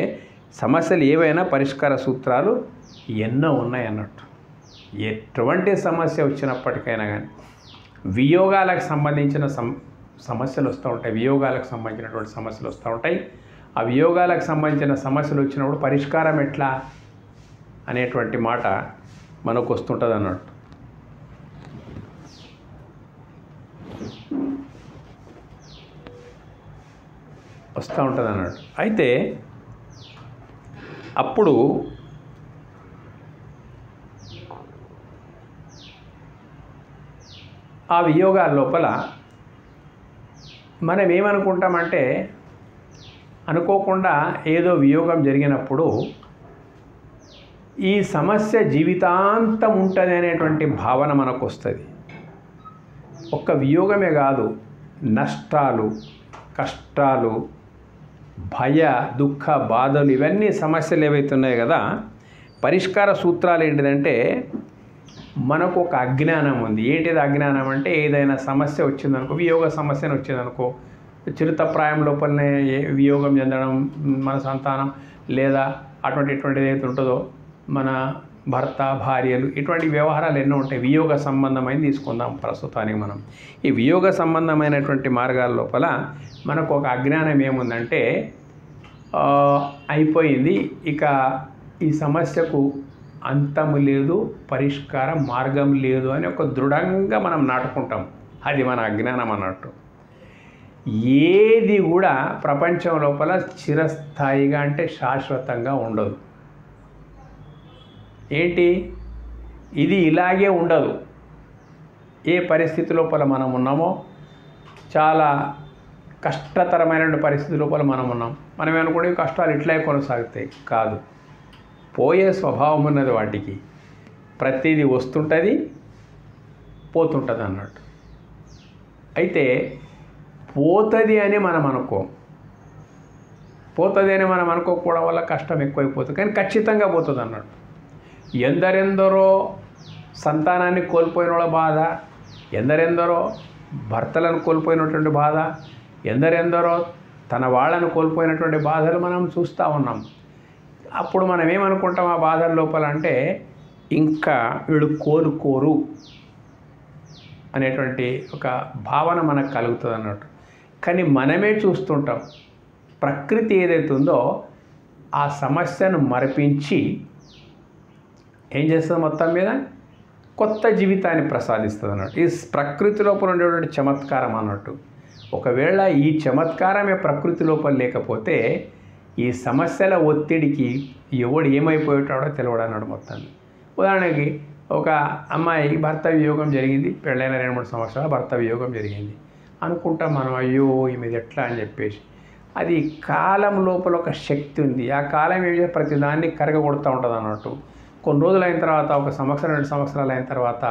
సమస్యలు ఏవైనా పరిష్కార సూత్రాలు ఎన్నో ఉన్నాయి అన్నట్టు. ఎటువంటి సమస్య వచ్చినప్పటికైనా కానీ వియోగాలకు సంబంధించిన సమస్యలు వస్తూ ఉంటాయి, వియోగాలకు సంబంధించినటువంటి సమస్యలు వస్తూ ఉంటాయి. ఆ వియోగాలకు సంబంధించిన సమస్యలు వచ్చినప్పుడు పరిష్కారం ఎట్లా అనేటువంటి మాట మనకు వస్తుంటుంది అన్నట్టు. వస్తూ ఉంటుంది అన్నట్టు. అయితే అప్పుడు ఆ వియోగాల లోపల మనం ఏమనుకుంటామంటే అనుకోకుండా ఏదో వియోగం జరిగినప్పుడు ఈ సమస్య జీవితాంతం ఉంటుంది అనేటువంటి భావన మనకు వస్తుంది. ఒక్క వియోగమే కాదు, నష్టాలు, కష్టాలు, భయ, దుఃఖ, బాధలు, ఇవన్నీ సమస్యలు ఏవైతే ఉన్నాయో కదా, పరిష్కార సూత్రాలు ఏంటిదంటే మనకు ఒక అజ్ఞానం ఉంది. ఏంటిది అజ్ఞానం అంటే, ఏదైనా సమస్య వచ్చిందనుకో, వియోగ సమస్యను వచ్చిందనుకో, చిరుతప్రాయం లోపలనే వియోగం చెందడం, మన సంతానం లేదా ఇటువంటిది ఏదైతే ఉంటుందో మన భర్త భార్యలు, ఇటువంటి వ్యవహారాలు ఎన్నో ఉంటాయి. వియోగ సంబంధమైనది తీసుకుందాం ప్రస్తుతానికి మనం. ఈ వియోగ సంబంధమైనటువంటి మార్గాల లోపల మనకు ఒక అజ్ఞానం ఏముందంటే, అయిపోయింది, ఇక ఈ సమస్యకు అంతము లేదు, పరిష్కార మార్గం లేదు అని ఒక దృఢంగా మనం నాటుకుంటాం. అది మన అజ్ఞానం అన్నట్టు. ఏది కూడా ప్రపంచం లోపల చిరస్థాయిగా అంటే శాశ్వతంగా ఉండదు. ఏంటి, ఇది ఇలాగే ఉండదు. ఏ పరిస్థితి లోపల మనం ఉన్నామో, చాలా కష్టతరమైన పరిస్థితి లోపల మనం ఉన్నాం. మనం అనుకునే కష్టాలు ఇట్లా కొనసాగుతాయి కాదు. పోయే స్వభావం ఉన్నది వాటికి. ప్రతిదీ వస్తుంటుంది, పోతుంటుంది అన్నట్టు. అయితే పోతుంది అని మనం అనుకోం. పోతుంది అని మనం అనుకోకపోవడం వల్ల కష్టం ఎక్కువైపోతుంది, కానీ ఖచ్చితంగా పోతుంది అన్నట్టు. ఎందరెందరో సంతానాన్ని కోల్పోయిన వాళ్ళ బాధ, ఎందరెందరో భర్తలను కోల్పోయినటువంటి బాధ, ఎందరెందరో తన వాళ్ళను కోల్పోయినటువంటి బాధలు మనం చూస్తూ ఉన్నాం. అప్పుడు మనం ఏమనుకుంటాం ఆ బాధల లోపల అంటే, ఇంకా వీళ్ళు కోలుకోరు అనేటువంటి ఒక భావన మనకు కలుగుతుంది అన్నట్టు. కానీ మనమే చూస్తుంటాం, ప్రకృతి ఏదైతే ఉందో ఆ సమస్యను మరపించి ఏం చేస్తుంది, మొత్తం మీద కొత్త జీవితాన్ని ప్రసాదిస్తుంది అన్నట్టు. ఈ ప్రకృతి లోపల ఉండేటువంటి చమత్కారం అన్నట్టు. ఒకవేళ ఈ చమత్కారమే ప్రకృతి లోపల లేకపోతే ఈ సమస్యల ఒత్తిడికి ఎవడు ఏమైపోయేటాడో తెలియడన్నాడు మొత్తాన్ని. ఉదాహరణకి ఒక అమ్మాయి భర్త వియోగం జరిగింది, పెళ్ళైన 2-3 సంవత్సరాలు భర్త వియోగం జరిగింది అనుకుంటాం మనం. అయ్యో ఈమెది ఎట్లా అని చెప్పేసి, అది కాలం లోపల ఒక శక్తి ఉంది. ఆ కాలం ఏం చేసి ప్రతిదాన్ని కరగగొడుతూ ఉంటుంది అన్నట్టు. కొన్ని రోజులు అయిన తర్వాత, 1 సంవత్సరం 2 సంవత్సరాలు అయిన తర్వాత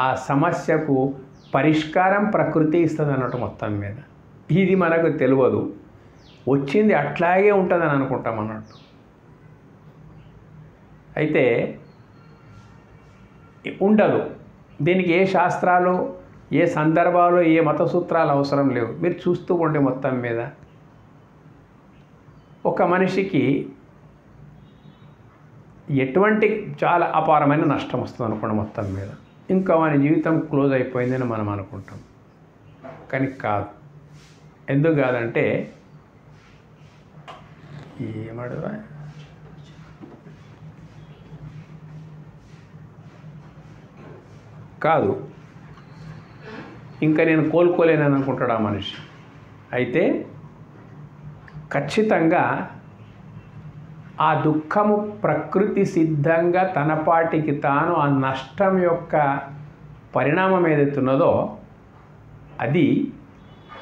ఆ సమస్యకు పరిష్కారం ప్రకృతి ఇస్తుంది అన్నట్టు మొత్తం మీద. ఇది మనకు తెలియదు, వచ్చింది అట్లాగే ఉంటుందని అనుకుంటాం అన్నట్టు. అయితే ఉండదు. దీనికి ఏ శాస్త్రాలు, ఏ సందర్భాలు, ఏ మత సూత్రాలు అవసరం లేవు. మీరు చూస్తూ ఉండే మొత్తం మీద ఒక మనిషికి ఎటువంటి చాలా అపారమైన నష్టం వస్తుంది అనుకోండి మొత్తం మీద, ఇంకా వాని జీవితం క్లోజ్ అయిపోయిందని మనం అనుకుంటాం. కానీ కాదు. ఎందుకు కాదంటే, ఏమడుగా కాదు, ఇంకా నేను కోలుకోలేనని అనుకుంటాడు ఆ మనిషి. అయితే ఖచ్చితంగా ఆ దుఃఖము ప్రకృతి సిద్ధంగా తన పాటికి తాను ఆ నష్టం యొక్క పరిణామం ఏదైతున్నదో అది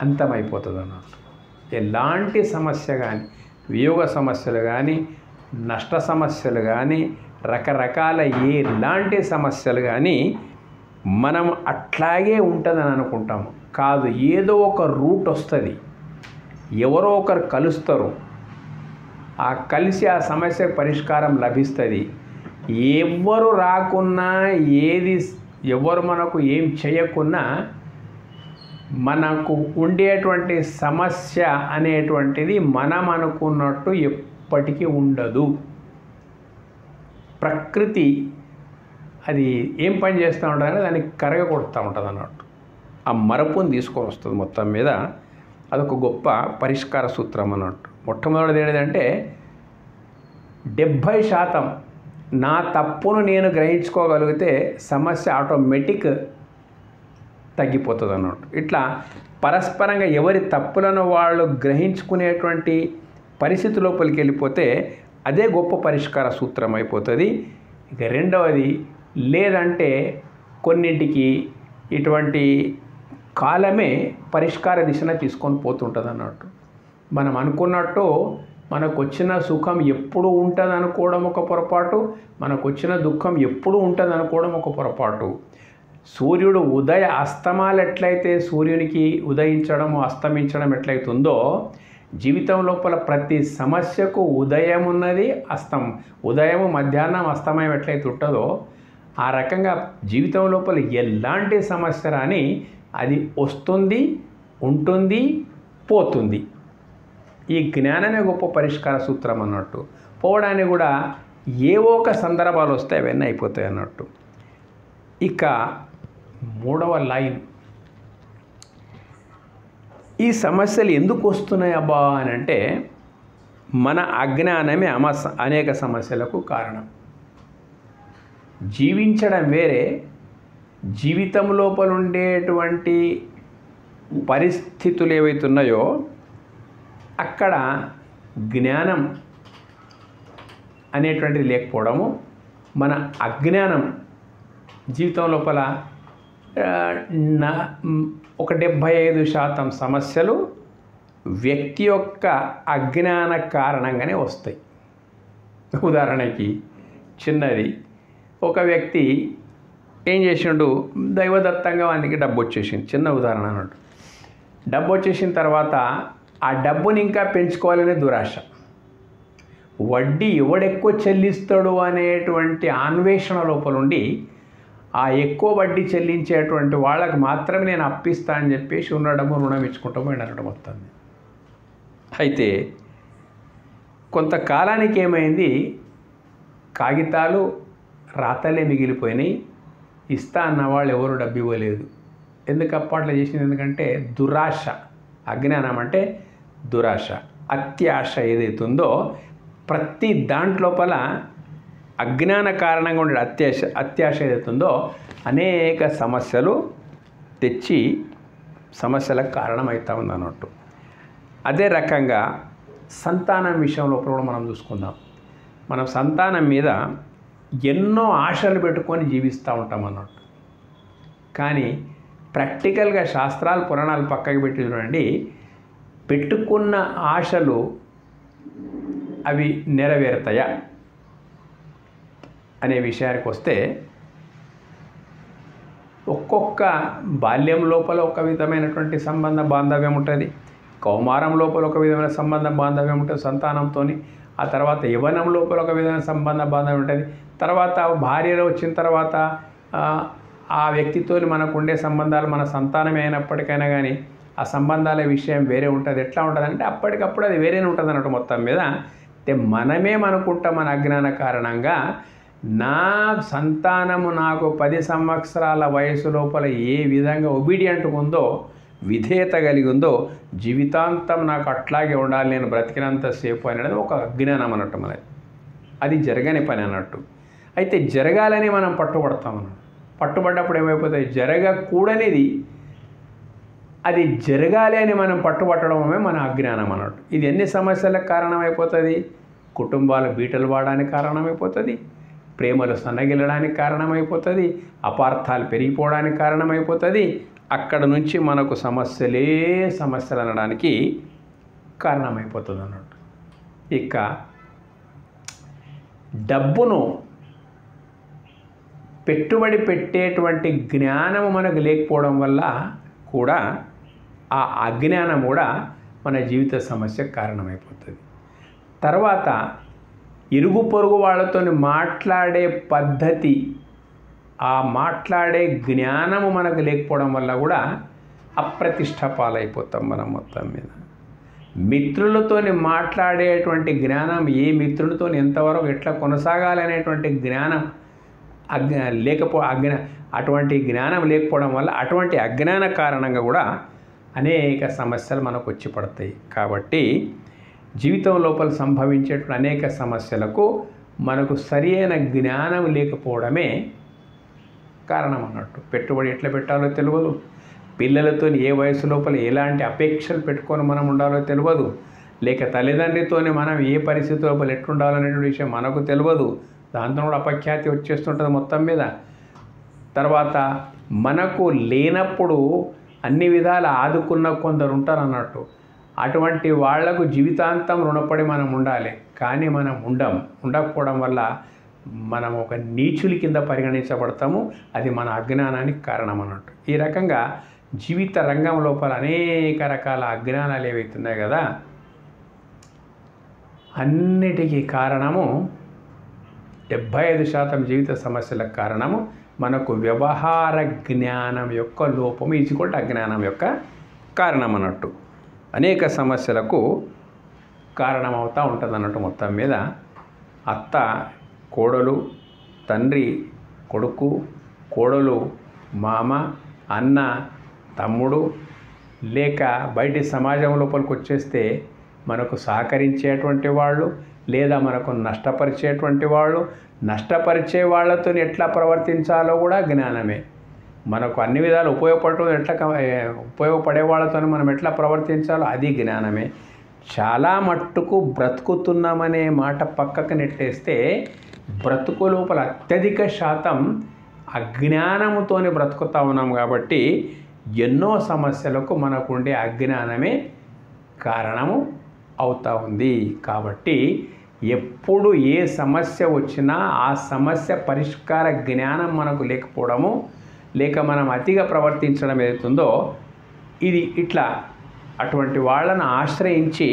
అంతమైపోతుంది అన్నమాట. ఎలాంటి సమస్య కానీ, వియోగ సమస్యలు కానీ, నష్ట సమస్యలు కానీ, రకరకాల ఎలాంటి సమస్యలు కానీ మనం అట్లాగే ఉంటుందని అనుకుంటాము. కాదు, ఏదో ఒక రూట్ వస్తుంది, ఎవరో ఒకరు కలుస్తారు, ఆ కలిసి ఆ సమస్య పరిష్కారం లభిస్తుంది. ఎవరు రాకున్నా, ఎవరు మనకు ఏం చేయకున్నా మనకు ఉండేటువంటి సమస్య అనేటువంటిది మనం అనుకున్నట్టు ఎప్పటికీ ఉండదు. ప్రకృతి అది ఏం పని చేస్తూ ఉంటుందంటే దానికి కరగకొడుతూ ఉంటుంది అన్నట్టు. ఆ మరపుని తీసుకొని వస్తుంది మొత్తం మీద. అదొక గొప్ప పరిష్కార సూత్రం అన్నట్టు. మొట్టమొదటిది ఏంటంటే 70% నా తప్పును నేను గ్రహించుకోగలిగితే సమస్య ఆటోమేటిక్ తగ్గిపోతుంది అన్నట్టు. ఇట్లా పరస్పరంగా ఎవరి తప్పులను వాళ్ళు గ్రహించుకునేటువంటి పరిస్థితి లోపలికి వెళ్ళిపోతే అదే గొప్ప పరిష్కార సూత్రం అయిపోతుంది. ఇక రెండవది, లేదంటే కొన్నింటికి ఇటువంటి కాలమే పరిష్కార దిశన తీసుకొని పోతుంటుంది అన్నట్టు. మనం అనుకున్నట్టు మనకు వచ్చిన సుఖం ఎప్పుడు ఉంటుంది అనుకోవడం ఒక పొరపాటు, మనకు వచ్చిన దుఃఖం ఎప్పుడు ఉంటుంది అనుకోవడం ఒక పొరపాటు. సూర్యుడు ఉదయ అస్తమాలు ఎట్లయితే సూర్యునికి ఉదయించడం అస్తమించడం ఎట్లయితుందో జీవితం లోపల ప్రతి సమస్యకు ఉదయం ఉన్నది, ఉదయము మధ్యాహ్నం అస్తమయం ఎట్లయితే ఉంటుందో ఆ రకంగా జీవితం లోపల ఎలాంటి సమస్య రాని అది వస్తుంది, ఉంటుంది, పోతుంది. ఈ జ్ఞానమే గొప్ప పరిష్కార సూత్రం అన్నట్టు. పోవడానికి కూడా ఏవో ఒక సందర్భాలు వస్తాయి, అవన్నీ అయిపోతాయి అన్నట్టు. ఇక 3వ లైన్, ఈ సమస్యలు ఎందుకు వస్తున్నాయి అబ్బా అని అంటే మన అజ్ఞానమే అనేక సమస్యలకు కారణం. జీవించడం వేరే, జీవితం లోపల ఉండేటువంటి పరిస్థితులు ఏవైతున్నాయో అక్కడ జ్ఞానం అనేటువంటిది లేకపోవడము, మన అజ్ఞానం జీవితం లోపల ఒక 75% సమస్యలు వ్యక్తి యొక్క అజ్ఞాన కారణంగానే వస్తాయి. ఉదాహరణకి చిన్నది, ఒక వ్యక్తి ఏం చేసిండు, దైవదత్తంగా వానికి డబ్బు వచ్చేసింది, చిన్న ఉదాహరణ అన్నట్టు. డబ్బు వచ్చేసిన తర్వాత ఆ డబ్బుని ఇంకా పెంచుకోవాలనే దురాశ, వడ్డీ ఎవడెక్కువ చెల్లిస్తాడు అనేటువంటి అన్వేషణ లోపల ఉండి ఆ ఎక్కువ వడ్డీ చెల్లించేటువంటి వాళ్ళకి మాత్రమే నేను అప్పిస్తా అని చెప్పేసి ఉన్న డబ్బు రుణం ఇచ్చుకుంటూ పోయినారట మొత్తం. అయితే కొంతకాలానికి ఏమైంది, కాగితాలు రాతలే మిగిలిపోయినాయి, ఇస్తా అన్న వాళ్ళు ఎవరు డబ్బు ఇవ్వలేదు. ఎందుకు అప్పట్లో చేసింది? ఎందుకంటే దురాశ. అజ్ఞానం అంటే దురాశ, అత్యాశ ఏదైతుందో ప్రతి దాంట్లోపల అజ్ఞాన కారణంగా ఉండే అత్యాశ ఏదైతుందో అనేక సమస్యలు తెచ్చి సమస్యలకు కారణమవుతా ఉంది అన్నట్టు. అదే రకంగా సంతానం విషయంలో కూడా మనం చూసుకుందాం. మనం సంతానం మీద ఎన్నో ఆశలు పెట్టుకొని జీవిస్తూ ఉంటాం అన్నట్టు. కానీ ప్రాక్టికల్గా శాస్త్రాలు పురాణాలు పక్కకి పెట్టి చూడండి, పెట్టుకున్న ఆశలు అవి నెరవేరుతాయా అనే విషయానికి వస్తే, ఒక్కొక్క బాల్యం లోపల ఒక విధమైనటువంటి సంబంధ బాంధవ్యం ఉంటుంది, కౌమారం లోపల ఒక విధమైన సంబంధ బాంధవ్యం ఉంటుంది సంతానంతో, ఆ తర్వాత యవ్వనం లోపల ఒక విధమైన సంబంధ బాంధవ్యం ఉంటుంది, తర్వాత భార్యలో వచ్చిన తర్వాత ఆ వ్యక్తితో మనకు ఉండే సంబంధాలు మన సంతానమే అయినప్పటికైనా కానీ ఆ సంబంధాల విషయం వేరే ఉంటుంది. ఎట్లా ఉంటుంది అంటే అప్పటికప్పుడు అది వేరేనే ఉంటుంది అన్నట్టు. మొత్తం మీద అంటే మనమే అనుకుంటాం మన అజ్ఞాన కారణంగా, నా సంతానము నాకు 10 సంవత్సరాల వయసు లోపల ఏ విధంగా ఒబీడియంట్గా ఉందో, విధేయత కలిగి ఉందో, జీవితాంతం నాకు అట్లాగే ఉండాలి, నేను బ్రతికినంతసేపు అనేది ఒక అజ్ఞానం అన్నట్టు మనది. అది జరగని పని అన్నట్టు. అయితే జరగాలని మనం పట్టుబడతాం అన్నట్టు. పట్టుబడ్డప్పుడు ఏమైపోతుంది, జరగకూడనిది అది జరగాలి అని మనం పట్టుబట్టడమే మన అజ్ఞానం అన్నట్టు. ఇది ఎన్ని సమస్యలకు కారణమైపోతుంది? కుటుంబాలు బీటలు వాడడానికి కారణమైపోతుంది, ప్రేమలు సన్నగిల్లడానికి కారణమైపోతుంది, అపార్థాలు పెరిగిపోవడానికి కారణమైపోతుంది. అక్కడ నుంచి మనకు సమస్యలు అనడానికి కారణమైపోతుంది అన్నట్టు. ఇక డబ్బును పెట్టుబడి పెట్టేటువంటి జ్ఞానము మనకు లేకపోవడం వల్ల కూడా ఆ అజ్ఞానం కూడా మన జీవిత సమస్యకు కారణమైపోతుంది. తర్వాత ఇరుగు పొరుగు వాళ్ళతో మాట్లాడే పద్ధతి, ఆ మాట్లాడే జ్ఞానము మనకు లేకపోవడం వల్ల కూడా అప్రతిష్ట పాలైపోతాం మనం మొత్తం మీద. మిత్రులతో మాట్లాడేటువంటి జ్ఞానం, ఏ మిత్రులతో ఎంతవరకు ఎట్లా కొనసాగాలి అనేటువంటి జ్ఞానం అటువంటి జ్ఞానం లేకపోవడం వల్ల అటువంటి అజ్ఞాన కారణంగా కూడా అనేక సమస్యలు మనకు వచ్చి పడతాయి. కాబట్టి జీవితం లోపల సంభవించేటువంటి అనేక సమస్యలకు మనకు సరి అయిన జ్ఞానం లేకపోవడమే కారణం అన్నట్టు. పెట్టుబడి ఎట్లా పెట్టాలో తెలియదు, పిల్లలతో ఏ వయసు లోపల ఎలాంటి అపేక్షలు పెట్టుకొని మనం ఉండాలో తెలియదు, లేక తల్లిదండ్రితో మనం ఏ పరిస్థితి లోపల ఎట్లుండాలనేటువంటి విషయం మనకు తెలియదు. దాంతో కూడా అపఖ్యాతి వచ్చేస్తుంటుంది మొత్తం మీద. తర్వాత మనకు లేనప్పుడు అన్ని విధాలు ఆదుకున్న కొందరు ఉంటారు అన్నట్టు. అటువంటి వాళ్లకు జీవితాంతం రుణపడి మనం ఉండాలి, కానీ మనం ఉండకపోవడం వల్ల మనం ఒక నీచులి కింద పరిగణించబడతాము. అది మన అజ్ఞానానికి కారణం అన్నట్టు. ఈ రకంగా జీవిత రంగం లోపల అనేక రకాల అజ్ఞానాలు ఏవైతున్నాయి కదా, అన్నిటికీ కారణము 75% జీవిత సమస్యలకు కారణము మనకు వ్యవహార జ్ఞానం యొక్క లోపము ఈజ్వల్ అజ్ఞానం యొక్క కారణం అన్నట్టు. అనేక సమస్యలకు కారణమవుతూ ఉంటుంది అన్నట్టు. మొత్తం మీద అత్త కోడలు, తండ్రి కొడుకు, కోడలు మామ, అన్న తమ్ముడు, లేక బయటి సమాజం లోపలికి వచ్చేస్తే మనకు సహకరించేటువంటి వాళ్ళు లేదా మనకు నష్టపరిచేటువంటి వాళ్ళు, నష్టపరిచే వాళ్ళతో ఎట్లా ప్రవర్తించాలో కూడా జ్ఞానమే. మనకు అన్ని విధాలు ఉపయోగపడే వాళ్ళతో మనం ఎట్లా ప్రవర్తించాలో అది జ్ఞానమే. చాలా మట్టుకు బ్రతుకుతున్నామనే మాట పక్కకు నెట్టేస్తే బ్రతుకు లోపల అత్యధిక శాతం అజ్ఞానముతోనే బ్రతుకుతూ ఉన్నాం. కాబట్టి ఎన్నో సమస్యలకు మనకు ఉండే అజ్ఞానమే కారణము అవుతూ ఉంది. కాబట్టి ఎప్పుడు ఏ సమస్య వచ్చినా ఆ సమస్య పరిష్కార జ్ఞానం మనకు లేకపోవడము, లేక మనం అతిగా ప్రవర్తించడం ఏదైతుందో ఇది ఇట్లా అటువంటి వాళ్ళను ఆశ్రయించి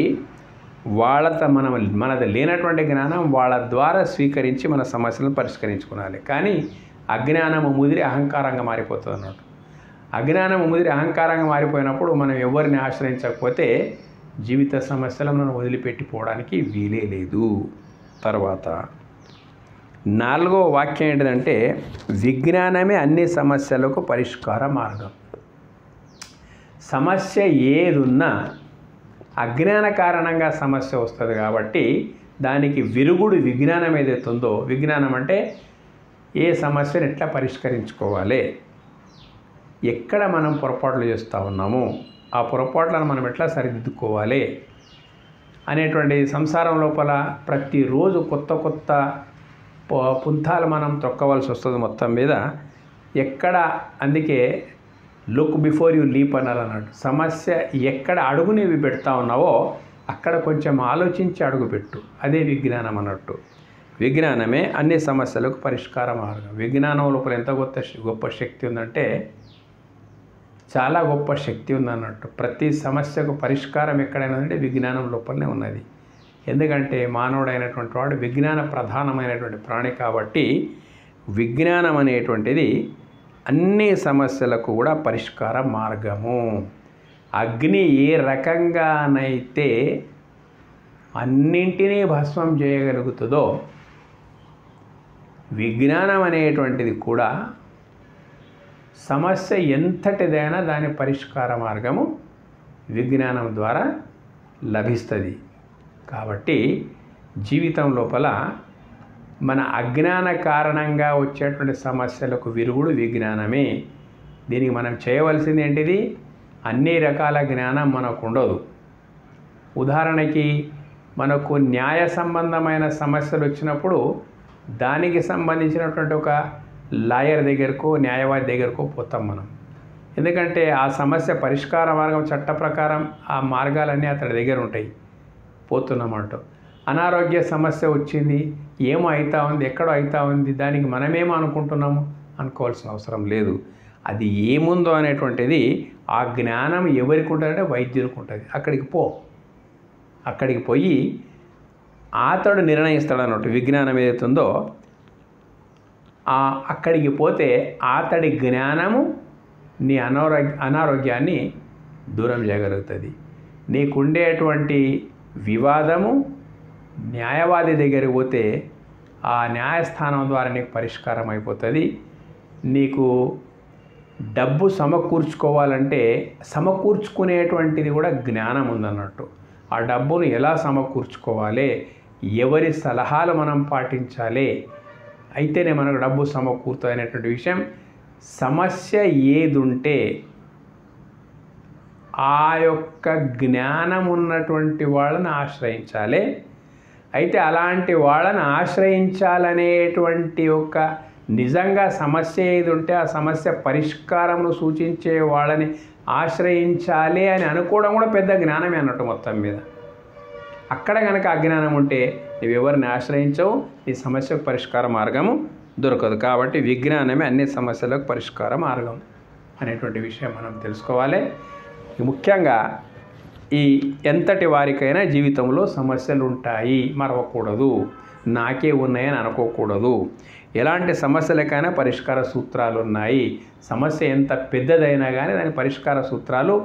వాళ్ళతో మనది లేనటువంటి జ్ఞానం వాళ్ళ ద్వారా స్వీకరించి మన సమస్యలను పరిష్కరించుకోవాలి. కానీ అజ్ఞానము ముదిరి అహంకారంగా మారిపోతుంది అన్నట్టు. అజ్ఞానము ముదిరి అహంకారంగా మారిపోయినప్పుడు మనం ఎవరిని ఆశ్రయించకపోతే జీవిత సమస్యలను మనం వదిలిపెట్టిపోవడానికి వీలే లేదు. తర్వాత 4వ వాక్యం ఏంటిదంటే, విజ్ఞానమే అన్ని సమస్యలకు పరిష్కార మార్గం. సమస్య ఏదున్నా అజ్ఞాన కారణంగా సమస్య వస్తుంది కాబట్టి దానికి విరుగుడు విజ్ఞానం ఏదైతుందో, విజ్ఞానం అంటే ఏ సమస్యను ఎట్లా పరిష్కరించుకోవాలి, ఎక్కడ మనం పొరపాట్లు చేస్తూ ఉన్నాము, ఆ పొరపాట్లను మనం ఎట్లా సరిదిద్దుకోవాలి అనేటువంటి సంసారం లోపల ప్రతిరోజు కొత్త కొత్త పుంతాలు మనం తొక్కవలసి వస్తుంది. మొత్తం మీద ఎక్కడ, అందుకే లుక్ బిఫోర్ యూ లీప్ అన్నారు అన్నట్టు. సమస్య ఎక్కడ అడుగు నీవి పెడతా ఉన్నావో అక్కడ కొంచెం ఆలోచించి అడుగు పెట్టు. అదే విజ్ఞానం అన్నట్టు. విజ్ఞానమే అన్ని సమస్యలకు పరిష్కార మార్గం. విజ్ఞానం లోపల ఎంత గొప్ప శక్తి ఉందంటే చాలా గొప్ప శక్తి ఉందన్నట్టు. ప్రతి సమస్యకు పరిష్కారం ఎక్కడైనా అంటే విజ్ఞానం లోపలనే ఉన్నది. ఎందుకంటే మానవుడైనటువంటి వాడు విజ్ఞాన ప్రధానమైనటువంటి ప్రాణి కాబట్టి విజ్ఞానం అనేటువంటిది అన్ని సమస్యలకు కూడా పరిష్కార మార్గము. అగ్ని ఏ రకంగానైతే అన్నింటినీ భస్మం చేయగలుగుతుందో విజ్ఞానం అనేటువంటిది కూడా సమస్య ఎంతటిదైనా దాని పరిష్కార మార్గము విజ్ఞానం ద్వారా లభిస్తుంది. కాబట్టి జీవితం లోపల మన అజ్ఞాన కారణంగా వచ్చేటువంటి సమస్యలకు విరుగుడు విజ్ఞానమే. దీనికి మనం చేయవలసింది ఏంటిది? అన్ని రకాల జ్ఞానం మనకు ఉండదు. ఉదాహరణకి మనకు న్యాయ సంబంధమైన సమస్యలు వచ్చినప్పుడు దానికి సంబంధించినటువంటి ఒక లాయర్ దగ్గరకో న్యాయవాది దగ్గరకో పోతాం మనం. ఎందుకంటే ఆ సమస్య పరిష్కార మార్గం చట్ట ప్రకారం ఆ మార్గాలన్నీ అతడి దగ్గర ఉంటాయి. పోతున్నామంటూ అనారోగ్య సమస్య వచ్చింది, ఏమో అవుతా ఉంది, ఎక్కడో అవుతా ఉంది, దానికి మనమేమో అనుకుంటున్నాము అనుకోవాల్సిన అవసరం లేదు. అది ఏముందో అనేటువంటిది ఆ జ్ఞానం ఎవరికి ఉంటుందంటే వైద్యునికి ఉంటుంది. అక్కడికి పోయి అతడు నిర్ణయిస్తాడు అన్నట్టు. విజ్ఞానం ఏదైతుందో అక్కడికి పోతే అతడి జ్ఞానము నీ అనారోగ్యాన్ని దూరం చేయగలుగుతుంది. నీకుండేటువంటి వివాదము న్యాయవాది దగ్గరికి పోతే ఆ న్యాయస్థానం ద్వారా నీకు పరిష్కారం అయిపోతుంది. నీకు డబ్బు సమకూర్చుకోవాలంటే సమకూర్చుకునేటువంటిది కూడా జ్ఞానం ఉందన్నట్టు. ఆ డబ్బును ఎలా సమకూర్చుకోవాలి, ఎవరి సలహాలు మనం పాటించాలి, అయితేనే మనకు డబ్బు సమకూరుతుంది అనేటువంటి విషయం. సమస్య ఏదుంటే ఆ యొక్క జ్ఞానం ఉన్నటువంటి వాళ్ళని ఆశ్రయించాలి. అయితే అలాంటి వాళ్ళని ఆశ్రయించాలనేటువంటి ఒక నిజంగా సమస్య ఏది ఉంటే ఆ సమస్య పరిష్కారమును సూచించే వాళ్ళని ఆశ్రయించాలి అని అనుకోవడం కూడా పెద్ద జ్ఞానమే అన్నట్టు. మొత్తం మీద అక్కడ కనుక అజ్ఞానం ఉంటే నువ్వు ఎవరిని ఆశ్రయించవు, ఈ సమస్యకు పరిష్కార మార్గము దొరకదు. కాబట్టి విజ్ఞానమే అన్ని సమస్యలకు పరిష్కార మార్గం అనేటువంటి విషయం మనం తెలుసుకోవాలి. ముఖ్యంగా ఈ ఎంతటి వారికైనా జీవితంలో సమస్యలు ఉంటాయి, మరవకూడదు. నాకే ఉన్నాయని అనుకోకూడదు. ఎలాంటి సమస్యలకైనా పరిష్కార సూత్రాలు ఉన్నాయి. సమస్య ఎంత పెద్దదైనా కానీ దాని పరిష్కార సూత్రాలు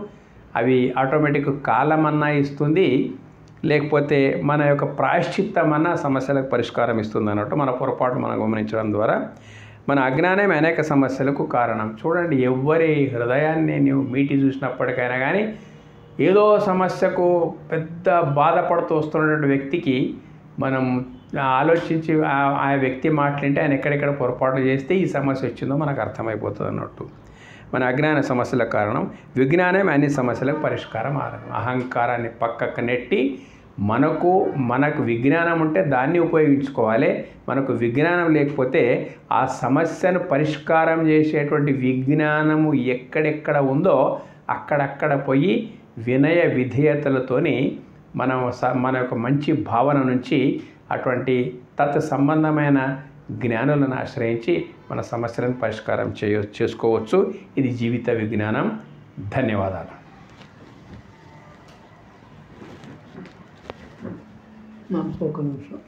అవి ఆటోమేటిక్ కాలమన్నా ఇస్తుంది, లేకపోతే మన యొక్క ప్రాయశ్చిత్తం అన్న సమస్యలకు పరిష్కారం ఇస్తుంది అన్నట్టు మన పొరపాటు మనం గమనించడం ద్వారా మన అజ్ఞానమే అనేక సమస్యలకు కారణం. చూడండి, ఎవరి హృదయాన్ని నీవు మీటి చూసినప్పటికైనా కానీ ఏదో సమస్యకు పెద్ద బాధపడుతూ వస్తున్నటువంటి వ్యక్తికి మనం ఆలోచించి ఆ వ్యక్తి మాట్లాడితే ఆయన ఎక్కడెక్కడ పొరపాటు చేస్తే ఈ సమస్య వచ్చిందో మనకు అర్థమైపోతుంది అన్నట్టు. మన అజ్ఞాన సమస్యల కారణం. విజ్ఞానం అన్ని సమస్యలకు పరిష్కారం మార్గం. అహంకారాన్ని పక్కకు నెట్టి మనకు విజ్ఞానం ఉంటే దాన్ని ఉపయోగించుకోవాలి. మనకు విజ్ఞానం లేకపోతే ఆ సమస్యను పరిష్కారం చేసేటువంటి విజ్ఞానము ఎక్కడెక్కడ ఉందో అక్కడక్కడ పోయి వినయ విధేయతలతోని మన యొక్క మంచి భావన నుంచి అటువంటి సంబంధమైన జ్ఞానులను ఆశ్రయించి మన సమస్యలను పరిష్కారం చేసుకోవచ్చు. ఇది జీవిత విజ్ఞానం. ధన్యవాదాలు. ఒక నిమిషం.